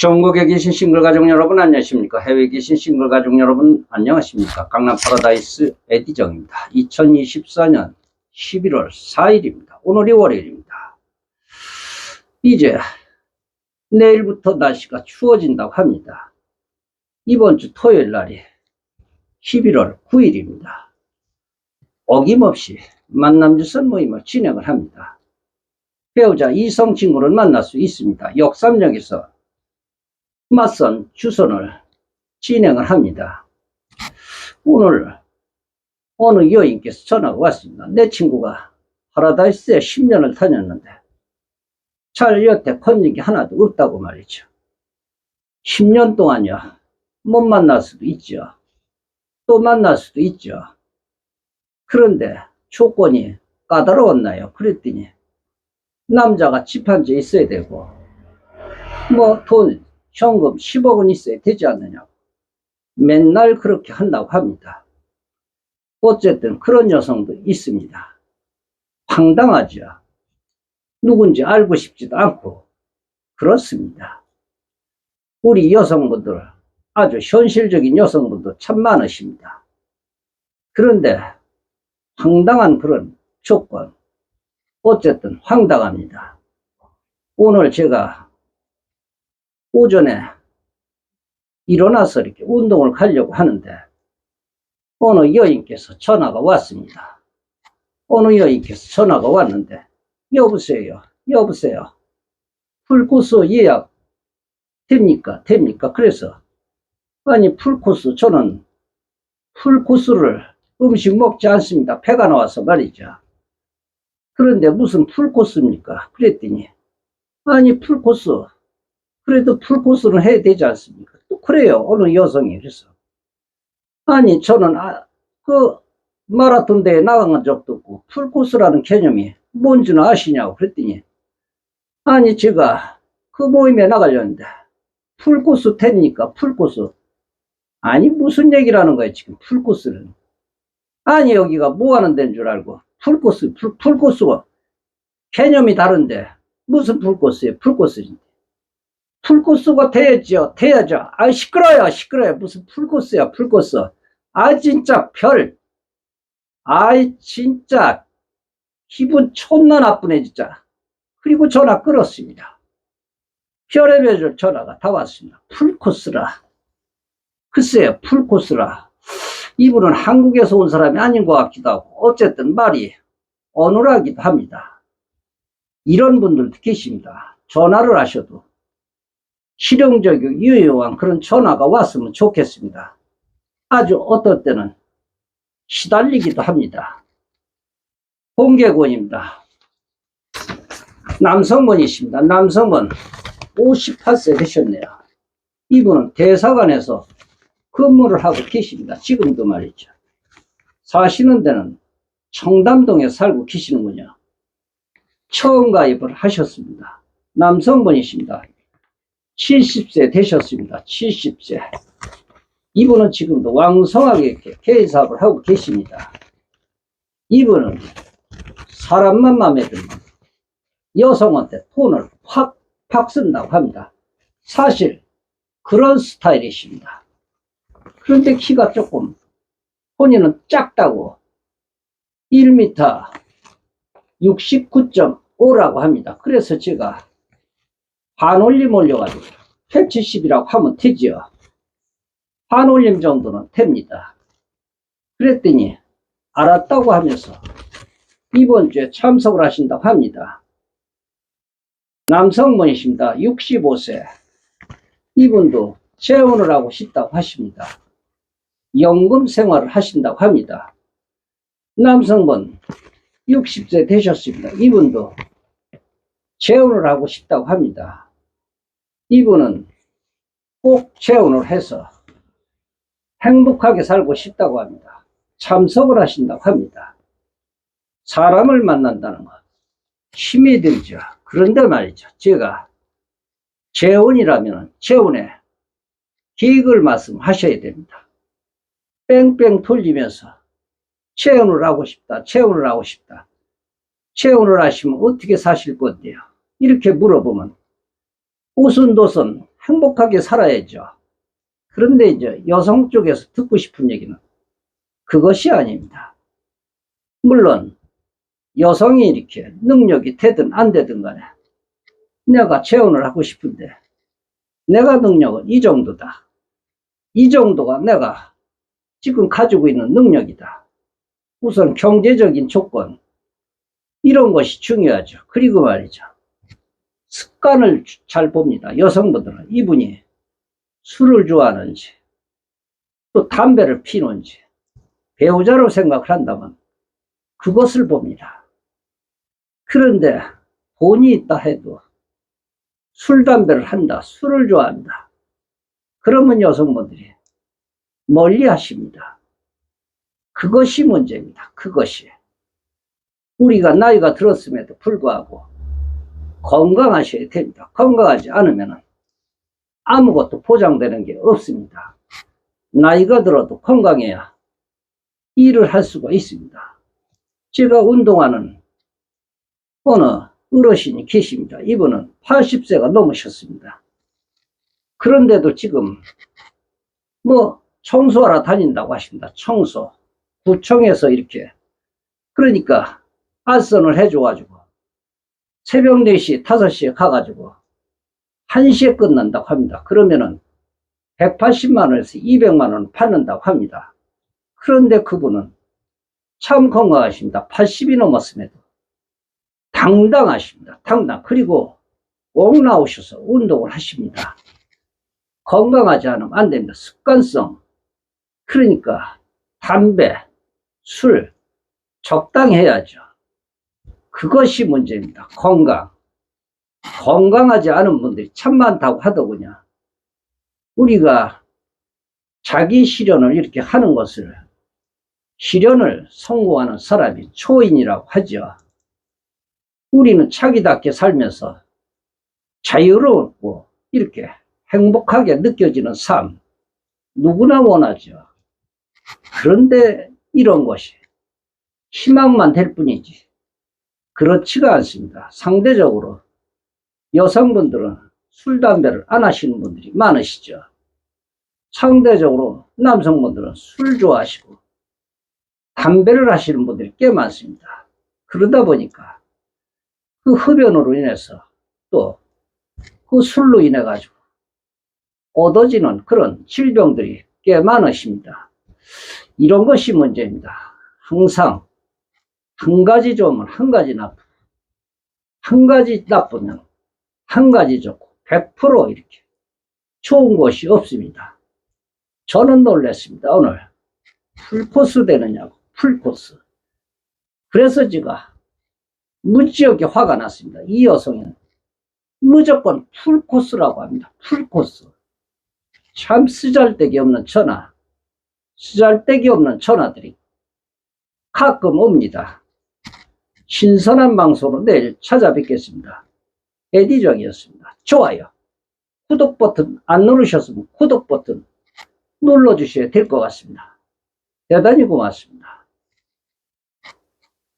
전국에 계신 싱글가족 여러분 안녕하십니까? 해외에 계신 싱글가족 여러분 안녕하십니까? 강남 파라다이스 에디정입니다. 2024년 11월 4일입니다. 오늘이 월요일입니다. 이제 내일부터 날씨가 추워진다고 합니다. 이번 주 토요일 날이 11월 9일입니다. 어김없이 만남주선 모임을 진행을 합니다. 배우자 이성 친구를 만날 수 있습니다. 역삼역에서 맞선 주선을 진행을 합니다. 오늘 어느 여인께서 전화가 왔습니다. 내 친구가 파라다이스에 10년을 다녔는데 잘 여태 건진 게 하나도 없다고 말이죠. 10년 동안요 못 만날 수도 있죠. 또 만날 수도 있죠. 그런데 조건이 까다로웠나요? 그랬더니 남자가 집 한 채 있어야 되고 뭐 돈 현금 10억은 있어야 되지 않느냐고 맨날 그렇게 한다고 합니다. 어쨌든 그런 여성도 있습니다. 황당하죠. 누군지 알고 싶지도 않고 그렇습니다. 우리 여성분들 아주 현실적인 여성분도 참 많으십니다. 그런데 황당한 그런 조건 어쨌든 황당합니다. 오늘 제가 오전에 일어나서 이렇게 운동을 가려고 하는데 어느 여인께서 전화가 왔습니다. 어느 여인께서 전화가 왔는데 여보세요 풀코스 예약 됩니까? 그래서 아니 풀코스 저는 풀코스를 음식 먹지 않습니다. 배가 나와서 말이죠. 그런데 무슨 풀코스입니까? 그랬더니 아니 풀코스 그래도 풀코스는 해야 되지 않습니까? 또 그래요. 어느 여성이 그래서 아니 저는 그 마라톤 대회에 나간 적도 없고 풀코스라는 개념이 뭔지는 아시냐고 그랬더니 아니 제가 그 모임에 나가려는데 풀코스 됩니까? 풀코스 아니 무슨 얘기를 하는 거예요 지금 풀코스는. 아니 여기가 뭐 하는 데인 줄 알고 풀코스가 개념이 다른데 무슨 풀코스예요? 풀코스인데 풀코스가 돼야죠. 아 시끄러요. 무슨 풀코스야 풀코스. 아 진짜 아이 진짜 기분 존나 나쁘네 진짜. 그리고 전화 끊었습니다. 별의별 전화가 다 왔습니다. 풀코스라. 글쎄요 풀코스라. 이분은 한국에서 온 사람이 아닌 것 같기도 하고 어쨌든 말이 어눌하기도 합니다. 이런 분들도 계십니다. 전화를 하셔도 실용적이고 유효한 그런 전화가 왔으면 좋겠습니다. 아주 어떨 때는 시달리기도 합니다. 공개권입니다. 남성분이십니다. 남성분 58세 되셨네요. 이분은 대사관에서 근무를 하고 계십니다. 지금도 말이죠. 사시는 데는 청담동에 살고 계시는군요. 처음 가입을 하셨습니다. 남성분이십니다. 70세 되셨습니다. 70세. 이분은 지금도 왕성하게 이렇게 개인사업을 하고 계십니다. 이분은 사람만 마음에 들면 여성한테 돈을 팍 쓴다고 합니다. 사실 그런 스타일이십니다. 그런데 키가 조금 본인은 작다고 1m 69.5라고 합니다. 그래서 제가 반올림 올려가지고 170이라고 하면 되죠. 반올림 정도는 됩니다. 그랬더니 알았다고 하면서 이번 주에 참석을 하신다고 합니다. 남성분이십니다. 65세. 이분도 재혼을 하고 싶다고 하십니다. 연금 생활을 하신다고 합니다. 남성분 60세 되셨습니다. 이분도 재혼을 하고 싶다고 합니다. 이분은 꼭 재혼을 해서 행복하게 살고 싶다고 합니다. 참석을 하신다고 합니다. 사람을 만난다는 것 힘이 들죠. 그런데 말이죠. 제가 재혼이라면 재혼에 계획을 말씀하셔야 됩니다. 뺑뺑 돌리면서 재혼을 하고 싶다. 재혼을 하시면 어떻게 사실 건데요? 이렇게 물어보면 오순도순 행복하게 살아야죠. 그런데 이제 여성 쪽에서 듣고 싶은 얘기는 그것이 아닙니다. 물론 여성이 이렇게 능력이 되든 안 되든 간에 내가 재혼을 하고 싶은데 내가 능력은 이 정도다. 이 정도가 내가 지금 가지고 있는 능력이다. 우선 경제적인 조건, 이런 것이 중요하죠. 그리고 말이죠. 습관을 잘 봅니다. 여성분들은 이분이 술을 좋아하는지 또 담배를 피는지 배우자로 생각을 한다면 그것을 봅니다. 그런데 돈이 있다 해도 술, 담배를 한다, 술을 좋아한다. 그러면 여성분들이 멀리 하십니다. 그것이 문제입니다. 그것이. 우리가 나이가 들었음에도 불구하고 건강하셔야 됩니다. 건강하지 않으면 아무것도 보장되는 게 없습니다. 나이가 들어도 건강해야 일을 할 수가 있습니다. 제가 운동하는 어느 어르신이 계십니다. 이분은 80세가 넘으셨습니다. 그런데도 지금 뭐 청소하러 다닌다고 하십니다. 청소. 구청에서 이렇게. 그러니까 알선을 해줘가지고 새벽 4시, 5시에 가가지고 1시에 끝난다고 합니다. 그러면은 180만 원에서 200만 원 받는다고 합니다. 그런데 그분은 참 건강하십니다. 80이 넘었음에도 당당하십니다. 당당. 그리고 꼭 나오셔서 운동을 하십니다. 건강하지 않으면 안 됩니다. 습관성. 그러니까 담배, 술 적당히 해야죠. 그것이 문제입니다. 건강. 건강하지 않은 분들이 참 많다고 하더군요. 우리가 자기 실현을 이렇게 하는 것을 실현을 성공하는 사람이 초인이라고 하죠. 우리는 자기답게 살면서 자유롭고 이렇게 행복하게 느껴지는 삶 누구나 원하죠. 그런데 이런 것이 희망만 될 뿐이지 그렇지가 않습니다. 상대적으로 여성분들은 술, 담배를 안 하시는 분들이 많으시죠. 상대적으로 남성분들은 술 좋아하시고 담배를 하시는 분들이 꽤 많습니다. 그러다 보니까 그 흡연으로 인해서 또 그 술로 인해 가지고 얻어지는 그런 질병들이 꽤 많으십니다. 이런 것이 문제입니다. 항상 한 가지 좋으면 한 가지 나쁘고 한 가지 나쁘면 한 가지 좋고 100% 이렇게 좋은 것이 없습니다. 저는 놀랐습니다. 오늘 풀코스 되느냐고. 풀코스. 그래서 제가 무지하게 화가 났습니다. 이 여성은 무조건 풀코스라고 합니다. 풀코스. 참 쓰잘데기 없는 전화, 쓰잘데기 없는 전화들이 가끔 옵니다. 신선한 방송으로 내일 찾아뵙겠습니다. 에디정이었습니다. 좋아요. 구독 버튼 안 누르셨으면 구독 버튼 눌러주셔야 될 것 같습니다. 대단히 고맙습니다.